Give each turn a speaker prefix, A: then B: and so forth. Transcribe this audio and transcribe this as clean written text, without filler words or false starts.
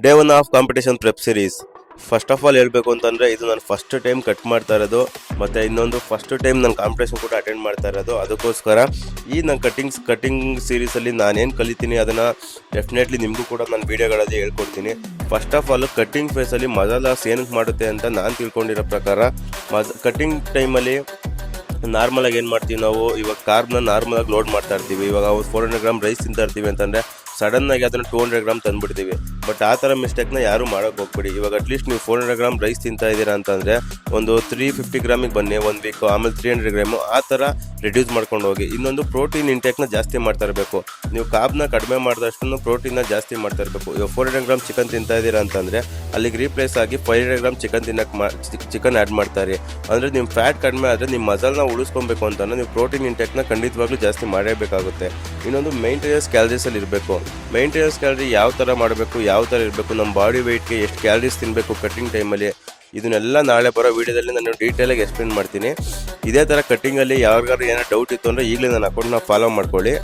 A: Day 1 of competition prep series. First of all ಹೇಳಬೇಕು ಅಂತಂದರೆ ಇದು ನಾನು ಫಸ್ಟ್ ಟೈಮ್ ಕಟ್ ಮಾಡ್ತಾ ಇರೋದು, ಮತ್ತು ಇನ್ನೊಂದು ಫಸ್ಟ್ ಟೈಮ್ ನಾನು ಕಾಂಪಿಟೇಷನ್ ಕೂಡ ಅಟೆಂಡ್ ಮಾಡ್ತಾ ಇರೋದು. ಅದಕ್ಕೋಸ್ಕರ ಈ ನನ್ನ ಕಟಿಂಗ್ ಸೀರೀಸಲ್ಲಿ ನಾನೇನು ಕಲಿತೀನಿ ಅದನ್ನು ಡೆಫಿನೆಟ್ಲಿ ನಿಮಗೂ ಕೂಡ ನಾನು ವೀಡಿಯೋಗಳಲ್ಲಿ ಹೇಳ್ಕೊಡ್ತೀನಿ. ಫಸ್ಟ್ ಆಫ್ ಆಲ್ ಕಟ್ಟಿಂಗ್ ಫೇಸಲ್ಲಿ ಮಸಾಲಾಸ್ ಏನಕ್ಕೆ ಮಾಡುತ್ತೆ ಅಂತ ನಾನು ತಿಳ್ಕೊಂಡಿರೋ ಪ್ರಕಾರ, ಕಟ್ಟಿಂಗ್ ಟೈಮಲ್ಲಿ ನಾರ್ಮಲಾಗಿ ಏನು ಮಾಡ್ತೀವಿ ನಾವು, ಇವಾಗ ಕಾರ್ಬ್ನ ನಾರ್ಮಲಾಗಿ ಲೋಡ್ ಮಾಡ್ತಾ ಇರ್ತೀವಿ. ಇವಾಗ 400 ಗ್ರಾಮ್ ರೈಸ್ ತಿಂತಾ ಇರ್ತೀವಿ ಅಂತಂದರೆ ಸಡನ್ನಾಗಿ ಅದನ್ನು 200 ಗ್ರಾಮ್ ತಂದುಬಿಡ್ತೀವಿ. ಬಟ್ ಆ ಥರ ಮಿಸ್ಟೇಕ್ನ ಯಾರೂ ಮಾಡೋಕ್ಕೆ ಹೋಗ್ಬೇಡಿ. ಇವಾಗ ಅಟ್ಲೀಸ್ಟ್ ನೀವು 400 ಗ್ರಾಮ್ ರೈಸ್ ತಿಂತಾ ಇದ್ದೀರಾ ಅಂತಂದರೆ ಒಂದು 350 ಗ್ರಾಮಿಗೆ ಬನ್ನಿ 1 ವೀಕು, ಆಮೇಲೆ 300 ಗ್ರಾಮು ಆ ಥರ ರಿಡ್ಯೂಸ್ ಮಾಡ್ಕೊಂಡು ಹೋಗಿ. ಇನ್ನೊಂದು ಪ್ರೋಟೀನ್ ಇಂಟೇಕ್ನ ಜಾಸ್ತಿ ಮಾಡ್ತಾ ಇರಬೇಕು. ನೀವು ಕಾರ್ಬ್ನ ಕಡಿಮೆ ಮಾಡಿದಷ್ಟು ಪ್ರೋಟೀನ್ನ ಜಾಸ್ತಿ ಮಾಡ್ತಾ ಇರಬೇಕು. ಇವಾಗ 400 ಗ್ರಾಮ್ ಚಿಕನ್ ತಿಂತಾ ಇದ್ದೀರಾ ಅಂತಂದರೆ ಅಲ್ಲಿಗೆ ರೀಪ್ಲೇಸ್ ಆಗಿ 500 ಗ್ರಾಮ್ ಚಿಕನ್ ಆ್ಯಡ್ ಮಾಡ್ತಾರೆ. ಅಂದರೆ ನಿಮ್ಮ ಫ್ಯಾಟ್ ಕಡಿಮೆ ಆದರೆ ನಿಮ್ಮ ಮಸಾಲನ್ನ ಉಳಿಸ್ಕೊಬೇಕು ಅಂತಂದರೆ ನೀವು ಪ್ರೋಟೀನ್ ಇಂಟೇಕ್ನ ಖಂಡಿತವಾಗ್ಲೂ ಜಾಸ್ತಿ ಮಾಡಲೇಬೇಕಾಗುತ್ತೆ. ಇನ್ನೊಂದು ಮೇಂಟೆನೆನ್ಸ್ ಕ್ಯಾಲರೀಸಲ್ಲಿ ಇರಬೇಕು. ಮೇಂಟೆನೆನ್ಸ್ ಕ್ಯಾಲರಿ ಯಾವ ಥರ ಮಾಡಬೇಕು, ಯಾವ ಥರ ಇರಬೇಕು, ನಮ್ಮ ಬಾಡಿ ವೆಯ್ಟ್ಗೆ ಎಷ್ಟು ಕ್ಯಾಲರೀಸ್ ತಿನ್ನಬೇಕು ಕಟ್ಟಿಂಗ್ ಟೈಮಲ್ಲಿ, ಇದನ್ನೆಲ್ಲ ನಾಳೆ ಬರೋ ವೀಡಿಯೋದಲ್ಲಿ ನಾನು ಡೀಟೇಲಾಗಿ ಎಕ್ಸ್ಪ್ಲೇನ್ ಮಾಡ್ತೀನಿ. ಇದೇ ಥರ ಕಟ್ಟಿಂಗಲ್ಲಿ ಯಾರಿಗಾರು ಏನೋ ಡೌಟ್ ಇತ್ತು ಅಂದರೆ ಈಗಲೇ ನನ್ನ ಅಕೌಂಟ್ನ ಫಾಲೋ ಮಾಡ್ಕೊಳ್ಳಿ.